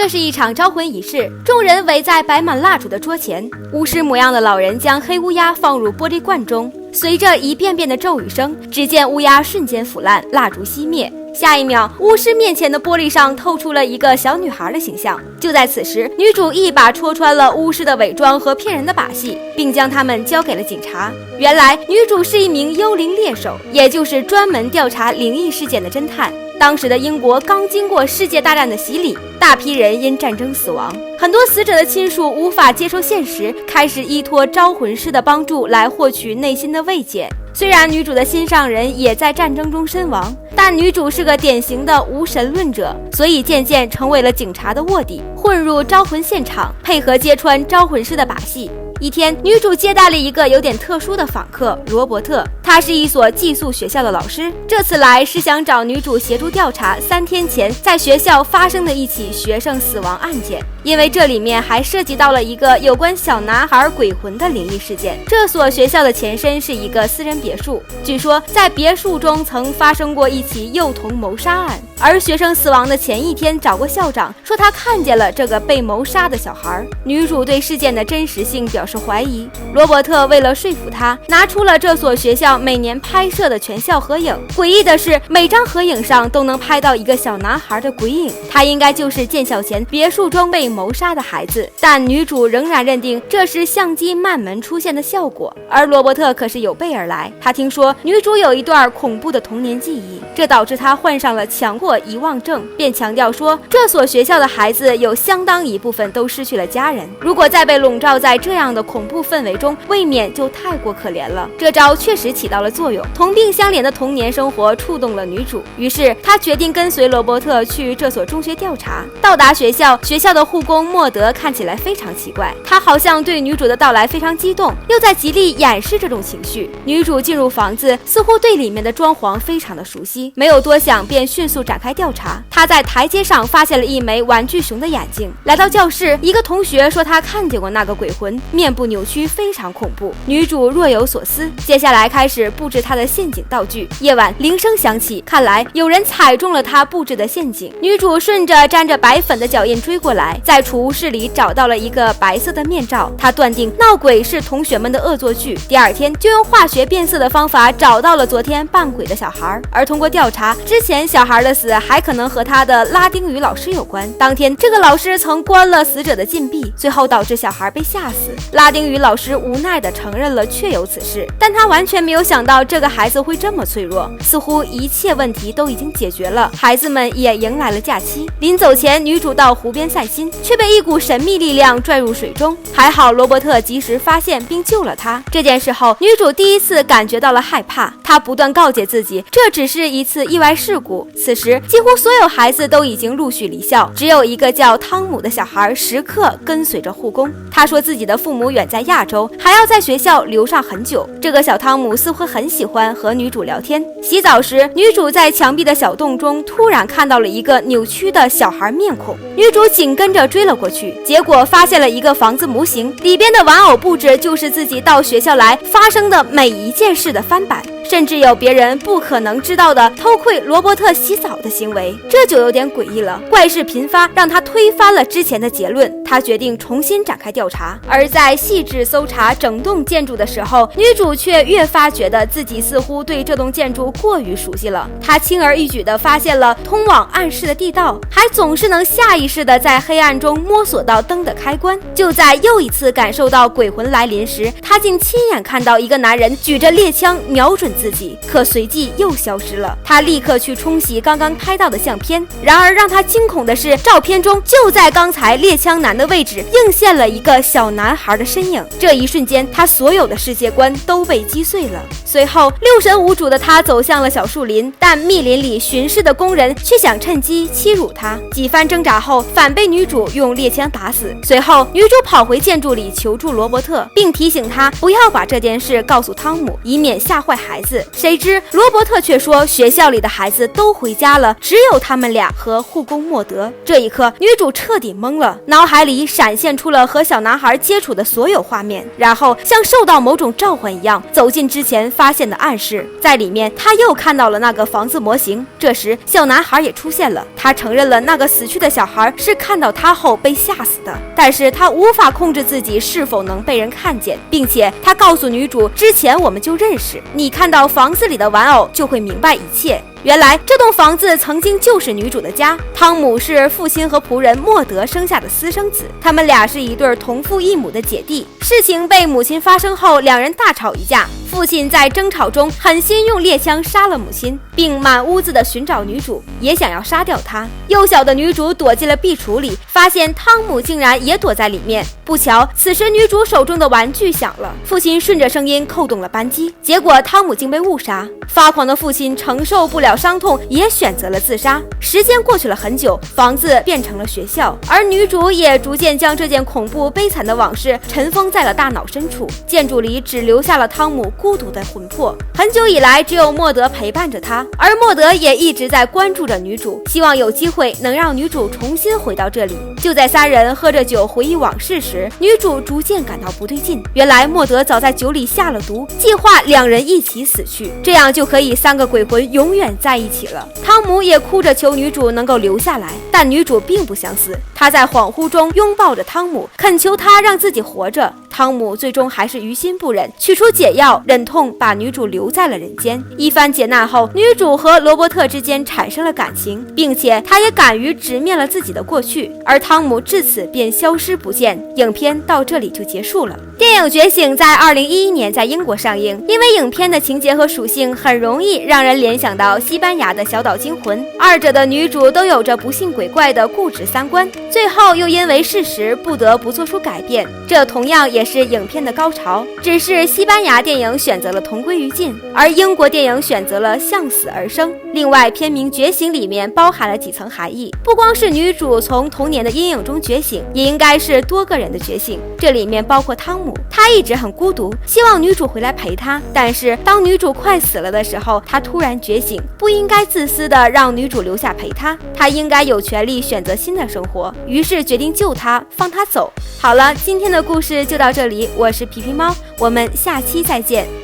这是一场招魂仪式，众人围在摆满蜡烛的桌前，巫师模样的老人将黑乌鸦放入玻璃罐中，随着一遍遍的咒语声，只见乌鸦瞬间腐烂，蜡烛熄灭。下一秒，巫师面前的玻璃上透出了一个小女孩的形象。就在此时，女主一把戳穿了巫师的伪装和骗人的把戏，并将他们交给了警察。原来，女主是一名幽灵猎手，也就是专门调查灵异事件的侦探。当时的英国刚经过世界大战的洗礼，大批人因战争死亡，很多死者的亲属无法接受现实，开始依托招魂师的帮助来获取内心的慰藉。虽然女主的心上人也在战争中身亡，但女主是个典型的无神论者，所以渐渐成为了警察的卧底，混入招魂现场，配合揭穿招魂师的把戏。一天，女主接待了一个有点特殊的访客罗伯特，他是一所寄宿学校的老师，这次来是想找女主协助调查3天前在学校发生的一起学生死亡案件，因为这里面还涉及到了一个有关小男孩鬼魂的灵异事件。这所学校的前身是一个私人别墅，据说在别墅中曾发生过一起幼童谋杀案，而学生死亡的前一天找过校长，说他看见了这个被谋杀的小孩。女主对事件的真实性表示怀疑，罗伯特为了说服他，拿出了这所学校每年拍摄的全校合影。诡异的是，每张合影上都能拍到一个小男孩的鬼影，他应该就是建校前别墅中被谋杀的孩子。但女主仍然认定这是相机慢门出现的效果，而罗伯特可是有备而来。他听说女主有一段恐怖的童年记忆，这导致他患上了强迫遗忘症，便强调说这所学校的孩子有相当一部分都失去了家人，如果再被笼罩在这样的恐怖氛围中，未免就太过可怜了。这招确实起到了作用，同病相怜的童年生活触动了女主，于是她决定跟随罗伯特去这所中学调查。到达学校，学校的护工莫德看起来非常奇怪，他好像对女主的到来非常激动，又在极力掩饰这种情绪。女主进入房子，似乎对里面的装潢非常的熟悉，没有多想便迅速展开调查。她在台阶上发现了一枚玩具熊的眼睛。来到教室，一个同学说他看见过那个鬼魂，面部扭曲，非常恐怖。女主若有所思，接下来开始布置她的陷阱道具。夜晚铃声响起，看来有人踩中了她布置的陷阱。女主顺着沾着白粉的脚印追过来，在储物室里找到了一个白色的面罩。她断定闹鬼是同学们的恶作剧，第二天就用化学变色的方法找到了昨天扮鬼的小孩。而通过调查，之前小孩的死还可能和他的拉丁语老师有关。当天这个老师曾关了死者的禁闭，最后导致小孩被吓死。拉丁语老师无奈地承认了确有此事，但他完全没有想到这个孩子会这么脆弱。似乎一切问题都已经解决了，孩子们也迎来了假期。临走前，女主到湖边散心，却被一股神秘力量拽入水中，还好罗伯特及时发现并救了她。这件事后，女主第一次感觉到了害怕，她不断告诫自己这只是一次意外事故。此时几乎所有孩子都已经陆续离校，只有一个叫汤姆的小孩时刻跟随着护工。他说自己的父母远在亚洲，还要在学校留上很久。这个小汤姆似乎很喜欢和女主聊天。洗澡时，女主在墙壁的小洞中突然看到了一个扭曲的小孩面孔，女主紧跟着追了过去，结果发现了一个房子模型，里边的玩偶布置就是自己到学校来发生的每一件事的翻版，甚至有别人不可能知道的偷窥罗伯特洗澡的行为，这就有点诡异了。怪事频发让他推翻了之前的结论，他决定重新展开调查。而在细致搜查整栋建筑的时候，女主却越发觉得自己似乎对这栋建筑过于熟悉了。她轻而易举地发现了通往暗室的地道，还总是能下意识地在黑暗中摸索到灯的开关。就在又一次感受到鬼魂来临时，她竟亲眼看到一个男人举着猎枪瞄准自己，可随即又消失了。她立刻去冲洗刚刚拍到的相片，然而让她惊恐的是，照片中就在刚才猎枪男的位置映现了一个小男孩的身影。这一瞬间，她所有的世界观都被击碎了。随后六神无主的她走向了小树林，但密林里巡视的工人却想趁机欺辱她，几番挣扎后反被女主用猎枪打死。随后女主跑回建筑里求助罗伯特，并提醒他不要把这件事告诉汤姆，以免吓坏孩子。谁知罗伯特却说学校里的孩子都回家了，只有他们俩和护工莫德。这一刻女主彻底懵了，脑海里里闪现出了和小男孩接触的所有画面，然后像受到某种召唤一样走进之前发现的暗室，在里面他又看到了那个房子模型。这时小男孩也出现了，他承认了那个死去的小孩是看到他后被吓死的，但是他无法控制自己是否能被人看见，并且他告诉女主，之前我们就认识，你看到房子里的玩偶就会明白一切。原来这栋房子曾经就是女主的家。汤姆是父亲和仆人莫德生下的私生子，他们俩是一对同父异母的姐弟。事情被母亲发生后，两人大吵一架，父亲在争吵中狠心用猎枪杀了母亲，并满屋子的寻找女主，也想要杀掉她。幼小的女主躲进了壁橱里，发现汤姆竟然也躲在里面。不巧，此时女主手中的玩具响了，父亲顺着声音扣动了扳机，结果汤姆竟被误杀。发狂的父亲承受不了伤痛，也选择了自杀。时间过去了很久，房子变成了学校，而女主也逐渐将这件恐怖悲惨的往事尘封在了大脑深处。建筑里只留下了汤姆孤独的魂魄。很久以来，只有莫德陪伴着他，而莫德也一直在关注着女主，希望有机会能让女主重新回到这里。就在三人喝着酒回忆往事时，女主逐渐感到不对劲。原来莫德早在酒里下了毒，计划两人一起死去，这样就可以三个鬼魂永远在一起了。汤姆也哭着求女主能够留下来，但女主并不想死，她在恍惚中拥抱着汤姆，恳求他让自己活着。汤姆最终还是于心不忍，取出解药，忍痛把女主留在了人间。一番劫难后，女主和罗伯特之间产生了感情，并且他也敢于直面了自己的过去，而汤姆至此便消失不见。影片到这里就结束了。电影《觉醒》在2011年在英国上映，因为影片的情节和属性很容易让人联想到西班牙的小岛惊魂，二者的女主都有着不信鬼怪的固执三观，最后又因为事实不得不做出改变，这同样也是影片的高潮。只是西班牙电影选择了同归于尽，而英国电影选择了向死而生。另外，片名《觉醒》里面包含了几层含义，不光是女主从童年的阴影中觉醒，也应该是多个人的觉醒。这里面包括汤姆，他一直很孤独，希望女主回来陪他，但是当女主快死了的时候，他突然觉醒，不应该自私的让女主留下陪他，他应该有权利选择新的生活，于是决定救她，放她走。好了，今天的故事就到这里，我是皮皮猫，我们下期再见。